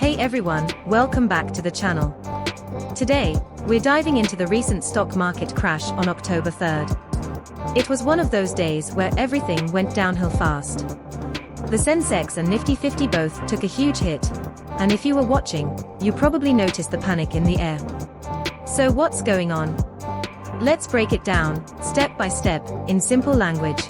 Hey everyone, welcome back to the channel. Today, we're diving into the recent stock market crash on October 3rd. It was one of those days where everything went downhill fast. The Sensex and Nifty 50 both took a huge hit, and if you were watching, you probably noticed the panic in the air. So what's going on? Let's break it down, step by step, in simple language.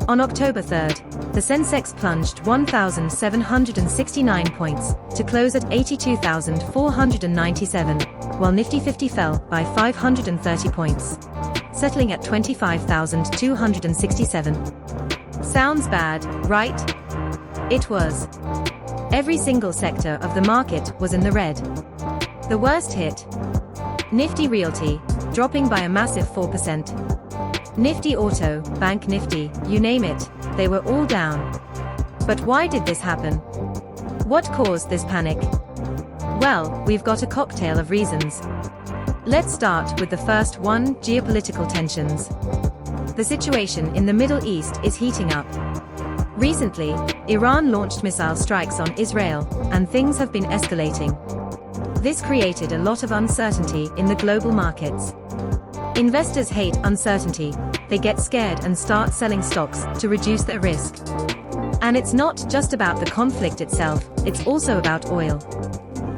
On October 3rd, the Sensex plunged 1,769 points, to close at 82,497, while Nifty 50 fell by 530 points, settling at 25,267. Sounds bad, right? It was. Every single sector of the market was in the red. The worst hit? Nifty Realty, dropping by a massive 4%. Nifty Auto, Bank Nifty, you name it, they were all down. But why did this happen? What caused this panic? Well, we've got a cocktail of reasons. Let's start with the first one, geopolitical tensions. The situation in the Middle East is heating up. Recently, Iran launched missile strikes on Israel, and things have been escalating. This created a lot of uncertainty in the global markets. Investors hate uncertainty, they get scared and start selling stocks to reduce their risk. And it's not just about the conflict itself, it's also about oil.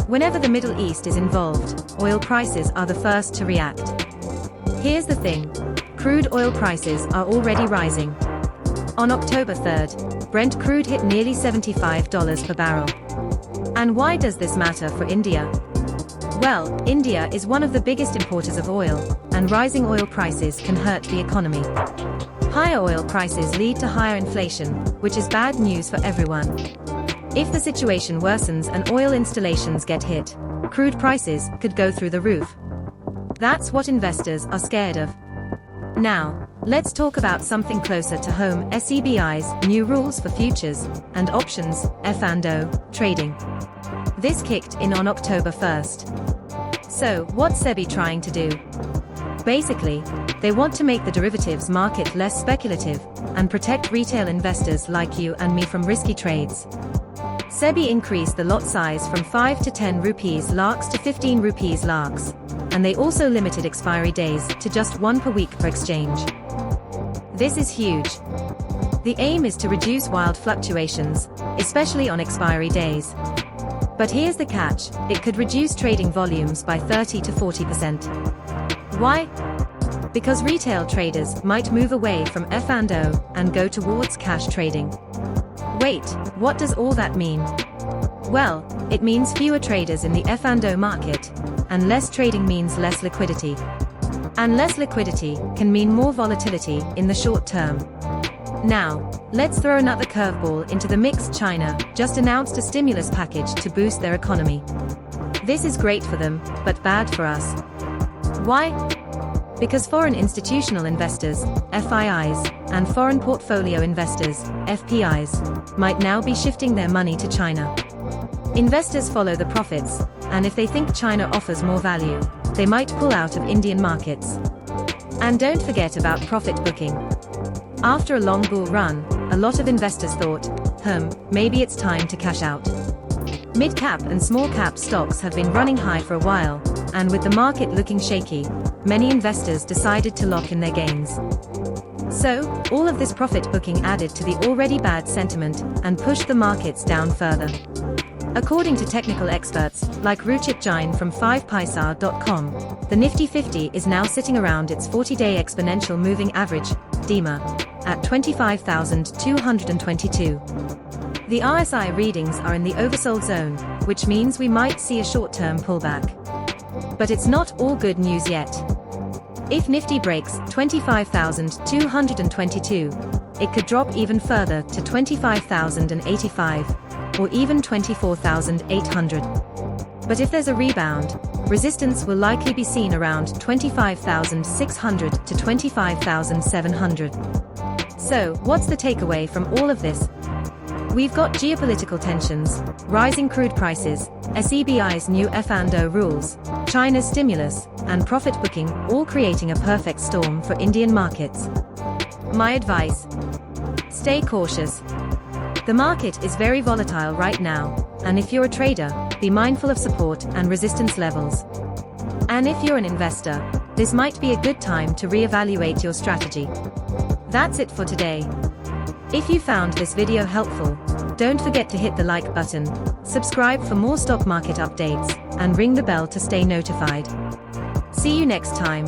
Whenever the Middle East is involved, oil prices are the first to react. Here's the thing, crude oil prices are already rising. On October 3rd, Brent crude hit nearly $75 per barrel. And why does this matter for India? Well, India is one of the biggest importers of oil, and rising oil prices can hurt the economy. Higher oil prices lead to higher inflation, which is bad news for everyone. If the situation worsens and oil installations get hit, crude prices could go through the roof. That's what investors are scared of. Now, let's talk about something closer to home, SEBI's new rules for futures and options, F&O, trading. This kicked in on October 1st. So, what's SEBI trying to do? Basically, they want to make the derivatives market less speculative and protect retail investors like you and me from risky trades. SEBI increased the lot size from 5 to 10 rupees lakhs to 15 rupees lakhs, and they also limited expiry days to just one per week per exchange. This is huge. The aim is to reduce wild fluctuations, especially on expiry days. But here's the catch, it could reduce trading volumes by 30 to 40%. Why? Because retail traders might move away from F&O and go towards cash trading. Wait, what does all that mean? Well, it means fewer traders in the F&O market, and less trading means less liquidity. And less liquidity can mean more volatility in the short term. Now, let's throw another curveball into the mix. China just announced a stimulus package to boost their economy. This is great for them, but bad for us. Why? Because foreign institutional investors, FIIs, and foreign portfolio investors, FPIs, might now be shifting their money to China. Investors follow the profits, and if they think China offers more value, they might pull out of Indian markets. And don't forget about profit booking. After a long bull run, a lot of investors thought, maybe it's time to cash out. Mid-cap and small-cap stocks have been running high for a while, and with the market looking shaky, many investors decided to lock in their gains. So, all of this profit booking added to the already bad sentiment and pushed the markets down further. According to technical experts, like Ruchit Jain from 5paisa.com, the Nifty 50 is now sitting around its 40-day exponential moving average, DEMA, at 25,222. The RSI readings are in the oversold zone, which means we might see a short-term pullback. But it's not all good news yet. If Nifty breaks 25,222, it could drop even further to 25,085, or even 24,800. But if there's a rebound, resistance will likely be seen around 25,600 to 25,700. So, what's the takeaway from all of this? We've got geopolitical tensions, rising crude prices, SEBI's new F&O rules, China's stimulus, and profit booking all creating a perfect storm for Indian markets. My advice: stay cautious. The market is very volatile right now, and if you're a trader, be mindful of support and resistance levels. And if you're an investor, this might be a good time to reevaluate your strategy. That's it for today. If you found this video helpful, don't forget to hit the like button, subscribe for more stock market updates, and ring the bell to stay notified. See you next time.